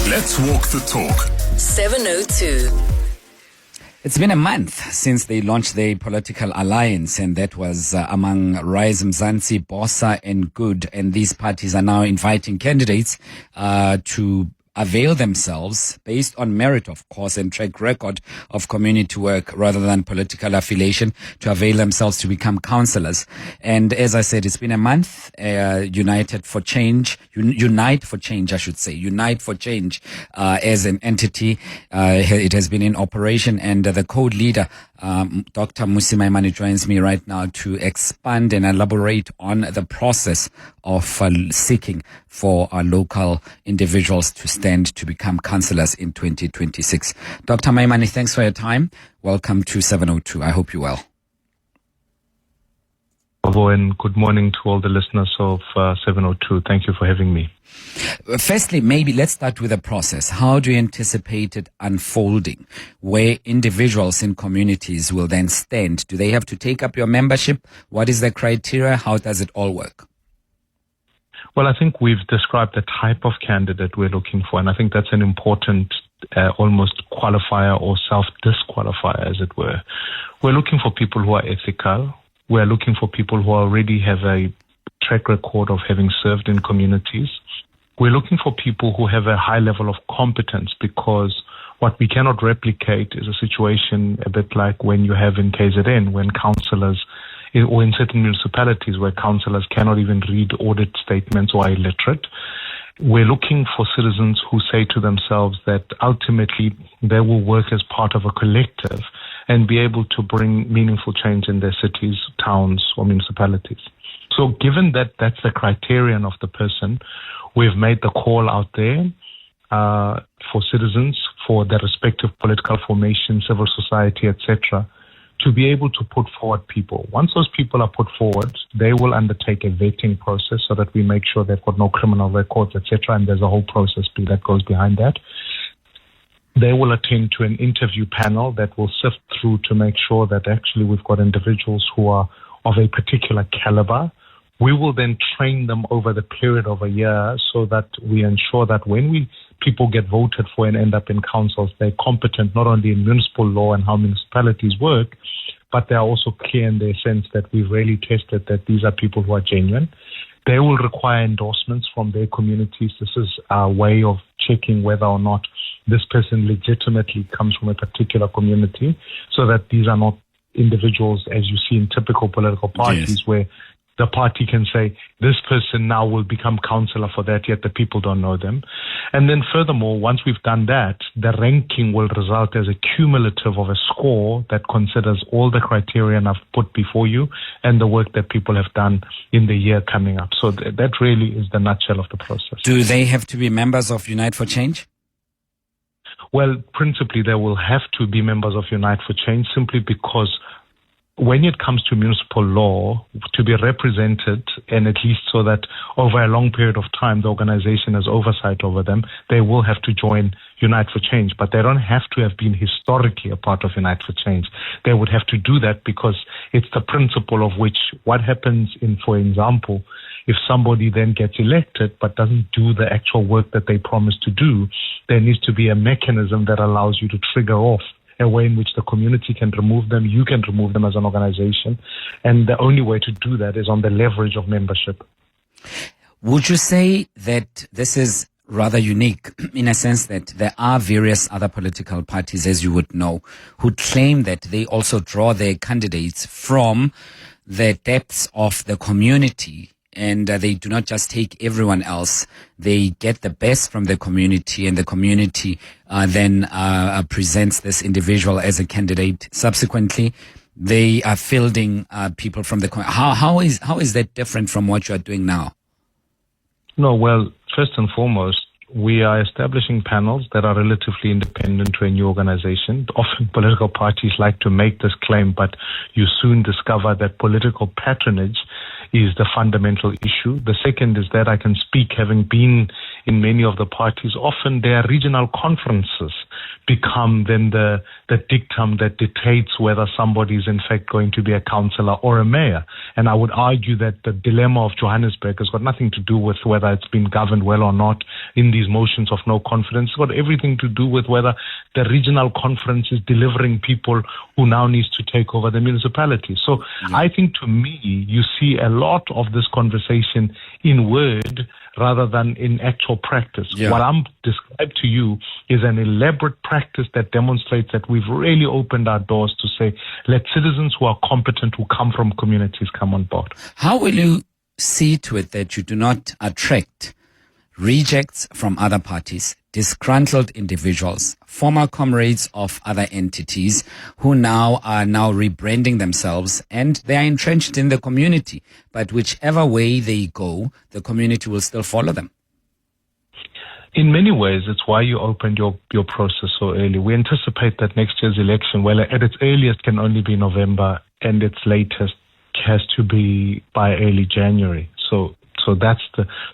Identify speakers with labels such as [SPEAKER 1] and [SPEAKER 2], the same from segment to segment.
[SPEAKER 1] Let's walk the talk.
[SPEAKER 2] 702.
[SPEAKER 3] It's been a month since they launched their political alliance, and that was among Rise Mzansi, Bossa and Good. And these parties are now inviting candidates to avail themselves based on merit, of course, and track record of community work rather than political affiliation, to avail themselves to become councillors. And as I said, it's been a month. Unite for Change, as an entity, it has been in operation, and the co-leader, Dr Mmusi Maimane, joins me right now to expand and elaborate on the process of seeking for local individuals to stand to become councillors in 2026. Dr Maimane, thanks for your time. Welcome to 702. I hope you're well.
[SPEAKER 4] And good morning to all the listeners of 702. Thank you for having me.
[SPEAKER 3] Firstly, maybe let's start with the process. How do you anticipate it unfolding, where individuals in communities will then stand? Do they have to take up your membership? What is the criteria? How does it all work?
[SPEAKER 4] Well, I think we've described the type of candidate we're looking for, and I think that's an important almost qualifier or self-disqualifier, as it were. We're looking for people who are ethical. We're looking for people who already have a track record of having served in communities. We're looking for people who have a high level of competence, because what we cannot replicate is a situation a bit like when you have in KZN, when councillors, or in certain municipalities where councillors cannot even read audit statements or are illiterate. We're looking for citizens who say to themselves that ultimately they will work as part of a collective and be able to bring meaningful change in their cities, towns, or municipalities. So given that that's the criterion of the person, we've made the call out there for citizens, for their respective political formation, civil society, etc., to be able to put forward people. Once those people are put forward, they will undertake a vetting process so that we make sure they've got no criminal records, etc., and there's a whole process that goes behind that. They will attend to an interview panel that will sift through to make sure that actually we've got individuals who are of a particular caliber. We will then train them over the period of a year so that we ensure that when people get voted for and end up in councils, they're competent not only in municipal law and how municipalities work, but they're also clear in their sense that we've really tested that these are people who are genuine. They will require endorsements from their communities. This is our way of checking whether or not this person legitimately comes from a particular community, so that these are not individuals, as you see in typical political parties, yes, where the party can say, this person now will become councillor for that, yet the people don't know them. And then furthermore, once we've done that, the ranking will result as a cumulative of a score that considers all the criteria I've put before you and the work that people have done in the year coming up. So that really is the nutshell of the process.
[SPEAKER 3] Do they have to be members of Unite for Change?
[SPEAKER 4] Well, principally, they will have to be members of Unite for Change, simply because when it comes to municipal law, to be represented, and at least so that over a long period of time the organization has oversight over them, they will have to join Unite for Change. But they don't have to have been historically a part of Unite for Change. They would have to do that because it's the principle of which what happens in, for example, if somebody then gets elected but doesn't do the actual work that they promised to do, there needs to be a mechanism that allows you to trigger off a way in which the community can remove them, you can remove them as an organization. And the only way to do that is on the leverage of membership.
[SPEAKER 3] Would you say that this is rather unique in a sense that there are various other political parties, as you would know, who claim that they also draw their candidates from the depths of the community, and they do not just take everyone else. They get the best from the community, and the community then presents this individual as a candidate. Subsequently, they are fielding people from the community. How is that different from what you are doing now?
[SPEAKER 4] No, well, first and foremost, we are establishing panels that are relatively independent to a new organization. Often political parties like to make this claim, but you soon discover that political patronage is the fundamental issue. The second is that I can speak, having been in many of the parties, often there are regional conferences become then the dictum that dictates whether somebody is in fact going to be a councillor or a mayor. And I would argue that the dilemma of Johannesburg has got nothing to do with whether it's been governed well or not in these motions of no confidence. It's got everything to do with whether the regional conference is delivering people who now needs to take over the municipality. So I think, to me, you see a lot of this conversation in word rather than in actual practice. What I'm described to you is an elaborate practice that demonstrates that we've really opened our doors to say, let citizens who are competent, who come from communities, come on board.
[SPEAKER 3] How will you see to it that you do not attract rejects from other parties, disgruntled individuals, former comrades of other entities who now are rebranding themselves, and they are entrenched in the community, but whichever way they go, the community will still follow them?
[SPEAKER 4] In many ways, it's why you opened your process so early. We anticipate that next year's election, well, at its earliest can only be November, and its latest has to be by early January.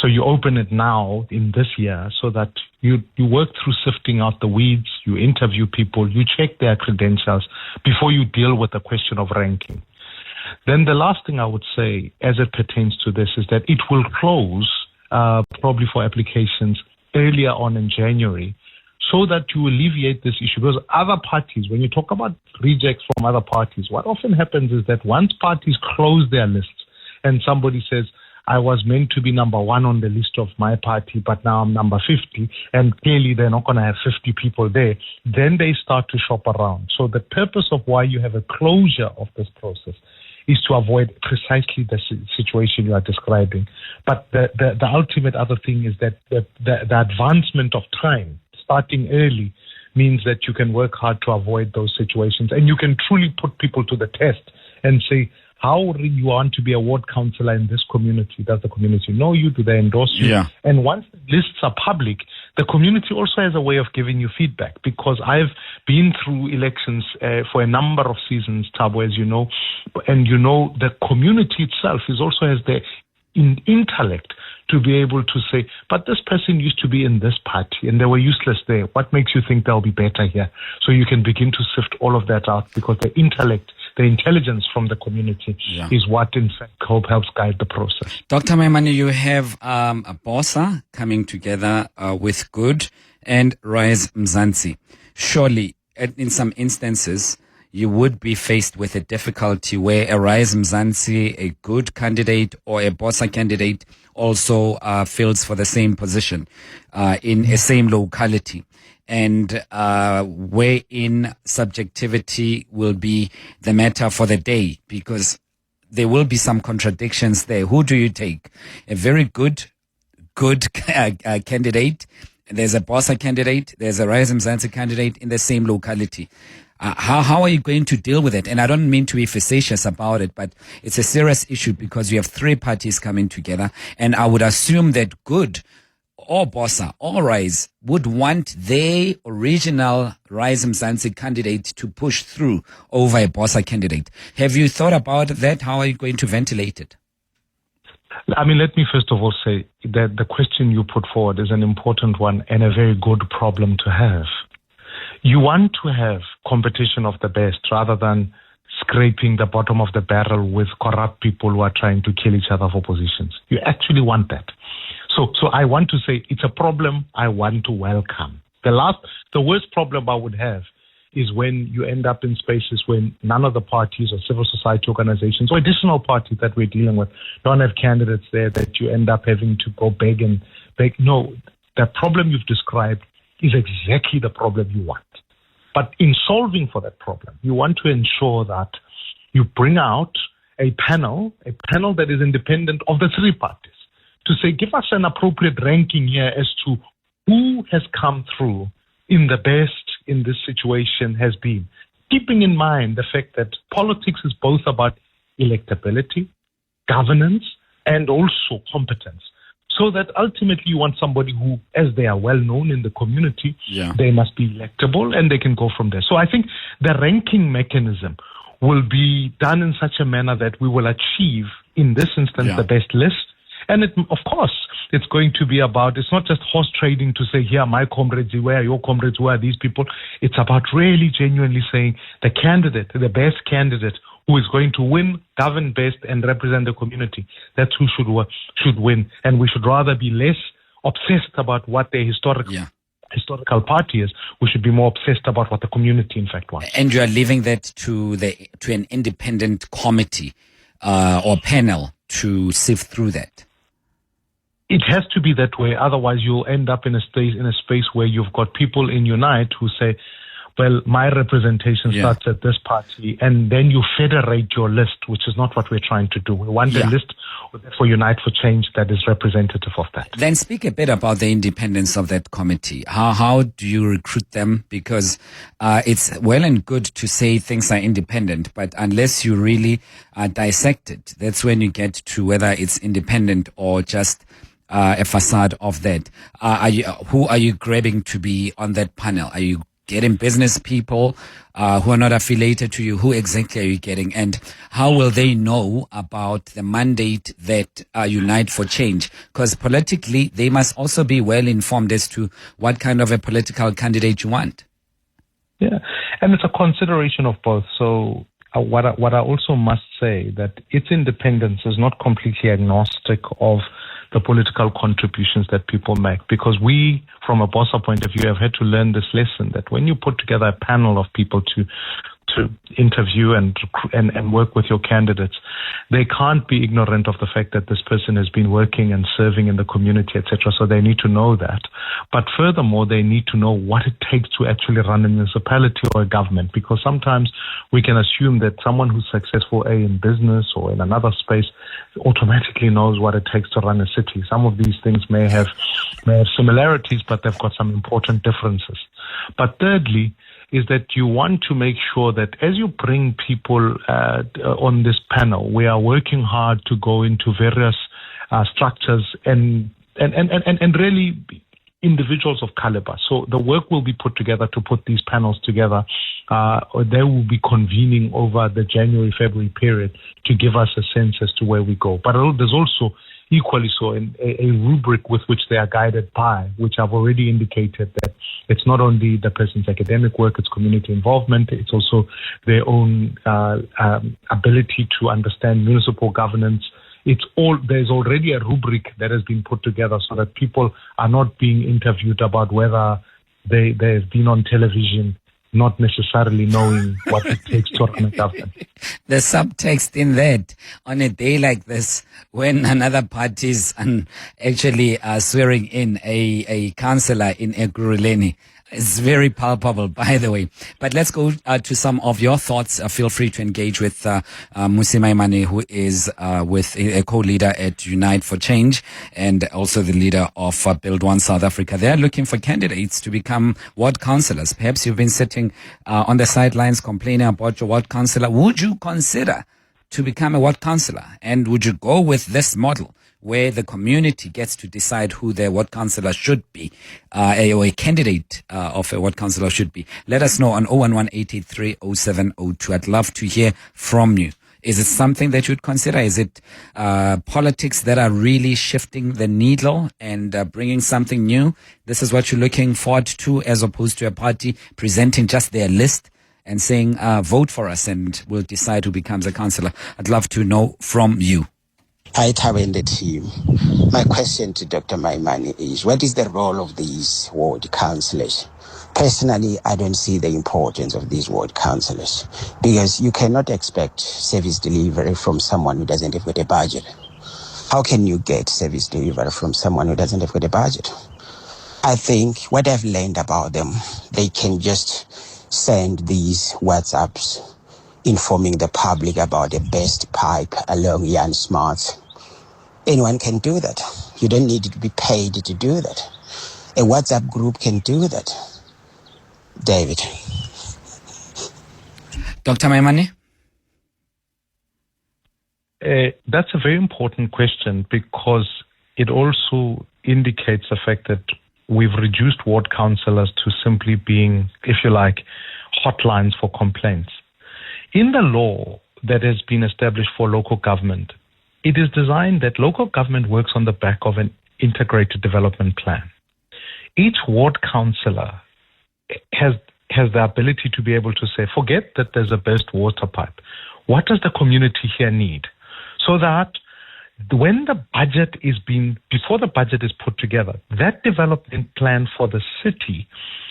[SPEAKER 4] So you open it now in this year so that you work through sifting out the weeds, you interview people, you check their credentials before you deal with the question of ranking. Then the last thing I would say as it pertains to this is that it will close probably for applications earlier on in January, so that you alleviate this issue. Because other parties, when you talk about rejects from other parties, what often happens is that once parties close their lists and somebody says, I was meant to be number 1 on the list of my party, but now I'm number 50, and clearly they're not going to have 50 people there, then they start to shop around. So the purpose of why you have a closure of this process is to avoid precisely the situation you are describing. But the ultimate other thing is that the advancement of time, starting early, means that you can work hard to avoid those situations, and you can truly put people to the test and say, how do you want to be a ward councillor in this community? Does the community know you? Do they endorse you?
[SPEAKER 3] Yeah.
[SPEAKER 4] And once the lists are public, the community also has a way of giving you feedback, because I've been through elections for a number of seasons, Thabo, as you know, and you know the community itself also has the intellect to be able to say, but this person used to be in this party and they were useless there. What makes you think they'll be better here? So you can begin to sift all of that out, because the intellect, the intelligence from the community is what in fact helps guide the process.
[SPEAKER 3] Dr. Maimane, you have a BOSA coming together with Good and Rise Mzansi. Surely, in some instances, you would be faced with a difficulty where a Rise Mzansi, a Good candidate, or a BOSA candidate also fills for the same position in a same locality, and wherein subjectivity will be the matter for the day, because there will be some contradictions there. Who do you take? A very good candidate, there's a BOSA candidate, there's a Rise Mzansi candidate in the same locality. How are you going to deal with it? And I don't mean to be facetious about it, but it's a serious issue, because you have 3 parties coming together, and I would assume that Good or BOSA or Rise would want their original Rise Mzansi candidate to push through over a BOSA candidate. Have you thought about that? How are you going to ventilate it?
[SPEAKER 4] I mean, let me first of all say that the question you put forward is an important one and a very good problem to have. You want to have competition of the best rather than scraping the bottom of the barrel with corrupt people who are trying to kill each other for positions. You actually want that. So I want to say it's a problem I want to welcome. The worst problem I would have is when you end up in spaces when none of the parties or civil society organizations or additional parties that we're dealing with don't have candidates there, that you end up having to go beg. No, the problem you've described is exactly the problem you want. But in solving for that problem, you want to ensure that you bring out a panel that is independent of the 3 parties, to say, give us an appropriate ranking here as to who has come through in the best in this situation has been, keeping in mind the fact that politics is both about electability, governance, and also competence. So that ultimately you want somebody who, as they are well known in the community, they must be electable and they can go from there. So I think the ranking mechanism will be done in such a manner that we will achieve, in this instance, the best list. And of course, it's going to be about, it's not just horse trading to say, here, my comrades, where are your comrades, where are these people? It's about really genuinely saying the candidate, the best candidate who is going to win, govern best, and represent the community. That's who should win. And we should rather be less obsessed about what their historical party is. We should be more obsessed about what the community, in fact, wants.
[SPEAKER 3] And you are leaving that to an independent committee or panel to sift through that.
[SPEAKER 4] It has to be that way. Otherwise, you'll end up in a space where you've got people in Unite who say, well, my representation starts at this party, and then you federate your list, which is not what we're trying to do. We want a list for Unite for Change that is representative of that.
[SPEAKER 3] Then speak a bit about the independence of that committee. How do you recruit them? Because it's well and good to say things are independent, but unless you really dissect it, that's when you get to whether it's independent or just a facade of that. Who are you grabbing to be on that panel? Are you getting business people who are not affiliated to you? Who exactly are you getting? And how will they know about the mandate that Unite for Change? Because politically, they must also be well informed as to what kind of a political candidate you want.
[SPEAKER 4] Yeah, and it's a consideration of both. So what I also must say that its independence is not completely agnostic of the political contributions that people make, because we, from a BOSA point of view, have had to learn this lesson that when you put together a panel of people to interview and work with your candidates, they can't be ignorant of the fact that this person has been working and serving in the community, etc. So they need to know that. But furthermore, they need to know what it takes to actually run a municipality or a government, because sometimes we can assume that someone who's successful, in business or in another space, automatically knows what it takes to run a city. Some of these things may have similarities, but they've got some important differences. But thirdly, is that you want to make sure that as you bring people on this panel, we are working hard to go into various structures and really individuals of caliber. So the work will be put together to put these panels together. They will be convening over the January-February period to give us a sense as to where we go. But there's also equally so a rubric with which they are guided by, which I've already indicated that it's not only the person's academic work, it's community involvement, it's also their own ability to understand municipal governance. There's already a rubric that has been put together so that people are not being interviewed about whether they've been on television, not necessarily knowing what it takes to run a government.
[SPEAKER 3] The subtext in that, on a day like this, when another party is actually swearing in a councillor in Ekurhuleni, it's very palpable, by the way. But let's go to some of your thoughts. Feel free to engage with Mmusi Maimane, who is with a co-leader at Unite for Change and also the leader of Build One South Africa. They're looking for candidates to become ward councillors. Perhaps you've been sitting on the sidelines complaining about your ward councillor. Would you consider to become a ward councillor? And would you go with this model where the community gets to decide who their ward councillor should be, or a candidate of a ward councillor should be? Let us know on 011-883-0702. I'd love to hear from you. Is it something that you'd consider? Is it politics that are really shifting the needle and bringing something new? This is what you're looking forward to, as opposed to a party presenting just their list and saying, vote for us and we'll decide who becomes a councillor. I'd love to know from you.
[SPEAKER 1] Hi, Thabo and the team. My question to Dr. Maimane is, what is the role of these ward councillors? Personally, I don't see the importance of these ward councillors, because you cannot expect service delivery from someone who doesn't have got a budget. How can you get service delivery from someone who doesn't have got a budget? I think what I've learned about them, they can just send these WhatsApps informing the public about the best pipe along Jan Smart. Anyone can do that. You don't need to be paid to do that. A WhatsApp group can do that. David.
[SPEAKER 3] Dr. Maimane?
[SPEAKER 4] That's a very important question, because it also indicates the fact that we've reduced ward councillors to simply being, if you like, hotlines for complaints. In the law that has been established for local government, it is designed that local government works on the back of an integrated development plan. Each ward councillor has the ability to be able to say, forget that there's a burst water pipe. What does the community here need? So that when the budget before the budget is put together, that development plan for the city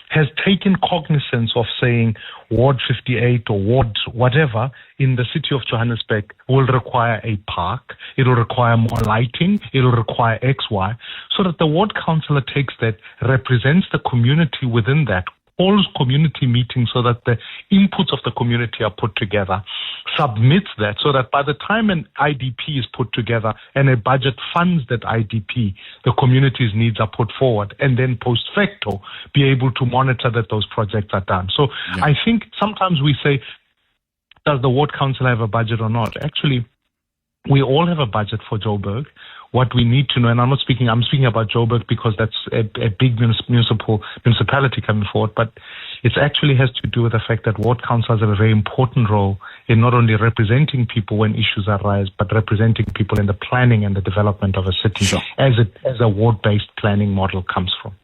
[SPEAKER 4] has taken cognizance of saying Ward 58 or Ward whatever in the city of Johannesburg will require a park, it will require more lighting, it will require X, Y, so that the ward councillor takes that, represents the community within that, holds community meetings so that the inputs of the community are put together, submits that so that by the time an IDP is put together and a budget funds that IDP, the community's needs are put forward, and then post facto be able to monitor that those projects are done. So I think sometimes we say, does the ward council have a budget or not? Actually, we all have a budget for Joburg. What we need to know, and I'm speaking about Joburg because that's a big municipality coming forward, but it actually has to do with the fact that ward councils have a very important role in not only representing people when issues arise, but representing people in the planning and the development of a city as a ward-based planning model comes from.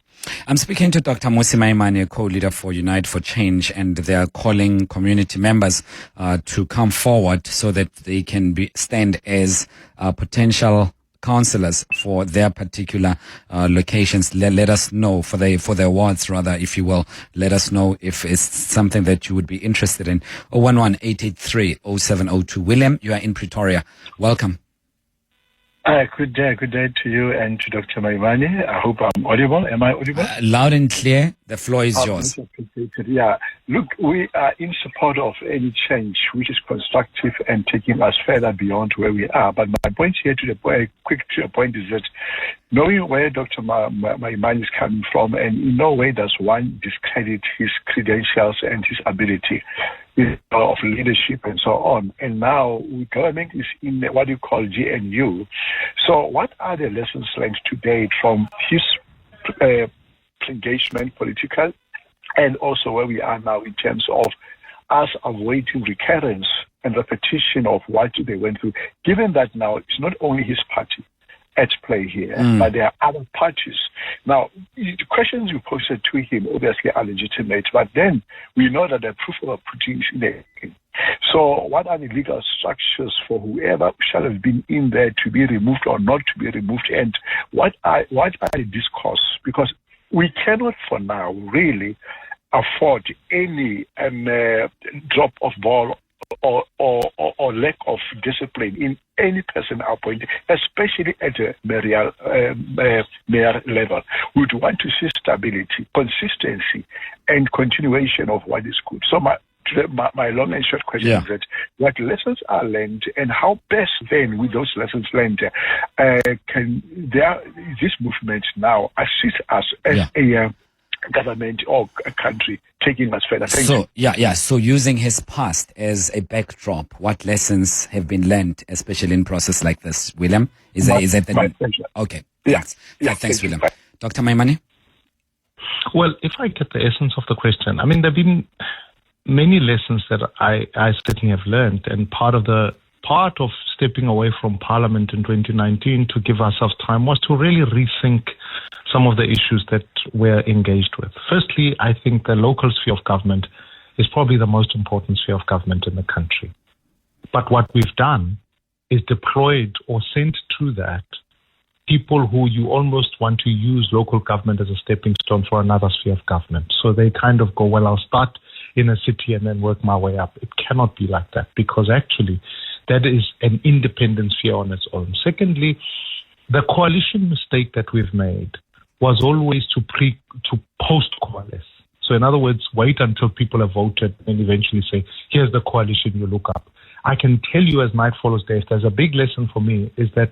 [SPEAKER 3] I'm speaking to Dr Mmusi Maimane, co-leader for Unite for Change, and they are calling community members to come forward so that they can stand as potential councillors for their particular locations. Let us know for their wards, rather, if you will. Let us know if it's something that you would be interested in. 011-883-0702. William, you are in Pretoria. Welcome.
[SPEAKER 2] Good day to you and to Dr. Maimane. I hope I'm audible. Am I audible?
[SPEAKER 3] Loud and clear. The floor is yours.
[SPEAKER 2] Yeah. Look, we are in support of any change which is constructive and taking us further beyond where we are. But my point here to the point is that knowing where Dr. Maimane is coming from, and in no way does one discredit his credentials and his ability of leadership and so on. And now government is in what you call GNU. So what are the lessons learned to date from his engagement, political, and also where we are now in terms of us avoiding recurrence and repetition of what they went through, given that now it's not only his party at play here, but there are other parties. Now, the questions you posed to him obviously are legitimate, but then we know that the proof of putting is in there. So what are the legal structures for whoever shall have been in there to be removed or not to be removed, and what are the discourse? Because we cannot for now really afford any drop of ball or lack of discipline in any person appointed, especially at the mayor level. We would want to see stability, consistency, and continuation of what is good. So my long and short question is that what lessons are learned, and how best then with those lessons learned can this movement now assist us as a government or a country taking us further. Thank you.
[SPEAKER 3] So using his past as a backdrop, what lessons have been learned, especially in process like this, William? Is that the
[SPEAKER 2] pleasure.
[SPEAKER 3] Okay.
[SPEAKER 2] Thanks.
[SPEAKER 3] Thanks, William. Dr. Maimane?
[SPEAKER 4] Well, if I get the essence of the question, I mean, there have been many lessons that I certainly have learned, and part of stepping away from Parliament in 2019 to give ourselves time was to really rethink some of the issues that we're engaged with. Firstly, I think the local sphere of government is probably the most important sphere of government in the country. But what we've done is deployed or sent to that people who you almost want to use local government as a stepping stone for another sphere of government. So they kind of go, well, I'll start in a city and then work my way up. It cannot be like that, because actually that is an independent sphere on its own. Secondly, the coalition mistake that we've made was always to post-coalesce. So in other words, wait until people have voted and eventually say, here's the coalition you look up. I can tell you as night follows day, if there's a big lesson for me, is that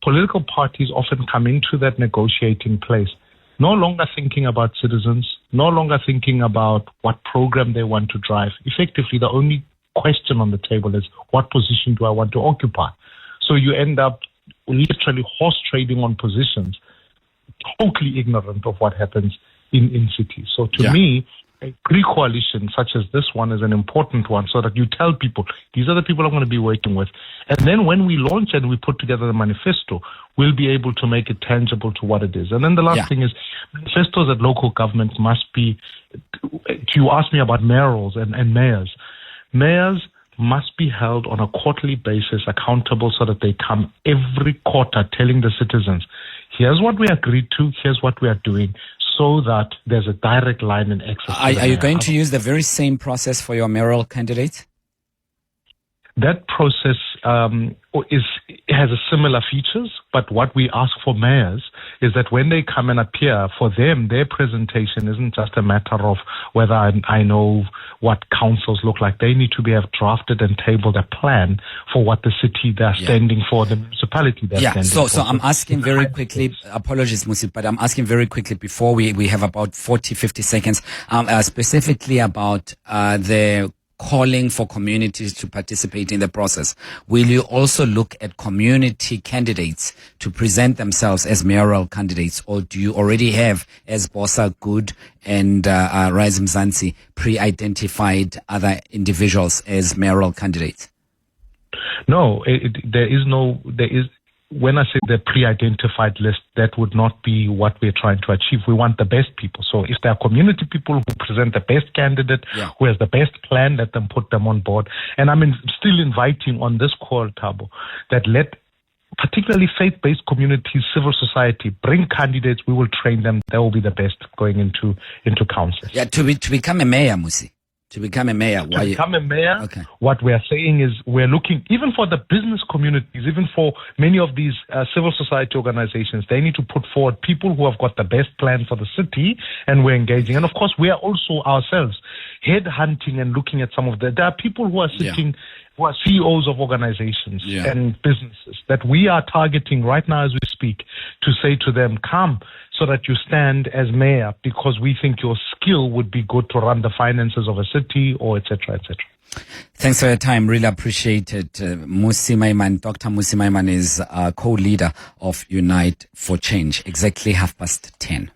[SPEAKER 4] political parties often come into that negotiating place no longer thinking about citizens, no longer thinking about what program they want to drive. Effectively, the only question on the table is, what position do I want to occupy? So you end up literally horse trading on positions, totally ignorant of what happens in cities. So to me, a pre-coalition such as this one is an important one, so that you tell people, these are the people I'm going to be working with. And then when we launch and we put together the manifesto, we'll be able to make it tangible to what it is. And then the last thing is, manifestos at local governments must be, you asked me about mayorals and mayors. Mayors must be held on a quarterly basis accountable, so that they come every quarter telling the citizens, here's what we agreed to, here's what we are doing, so that there's a direct line in access.
[SPEAKER 3] Are you going to use the very same process for your mayoral candidate?
[SPEAKER 4] That process has a similar features, but what we ask for mayors is that when they come and appear, for them, their presentation isn't just a matter of whether I know what councils look like. They need to have drafted and tabled a plan for what the city they're standing for, the municipality they're standing for.
[SPEAKER 3] So I'm asking very quickly, apologies, Mmusi, but I'm asking very quickly before we have about 40, 50 seconds, specifically about the calling for communities to participate in the process. Will you also look at community candidates to present themselves as mayoral candidates, or do you already have, as Bosa Good and Rise Mzansi, pre-identified other individuals as mayoral candidates?
[SPEAKER 4] No, when I say the pre-identified list, that would not be what we're trying to achieve. We want the best people. So if there are community people who present the best candidate, who has the best plan, let them put them on board. And I'm still inviting on this call, Thabo, that let particularly faith-based communities, civil society, bring candidates. We will train them. They will be the best going into council.
[SPEAKER 3] Yeah, to become a mayor, Mmusi. To become a mayor.
[SPEAKER 4] What we are saying is we're looking, even for the business communities, even for many of these civil society organizations, they need to put forward people who have got the best plan for the city, and we're engaging. And of course, we are also ourselves headhunting and looking at some of there are people who are sitting, who are CEOs of organizations and businesses that we are targeting right now as we speak, to say to them, come, so that you stand as mayor, because we think your skill would be good to run the finances of a city, or et cetera, et cetera.
[SPEAKER 3] Thanks for your time. Really appreciate it. Mmusi Maimane, Dr. Mmusi Maimane is co-leader of Unite for Change. Exactly 10:30.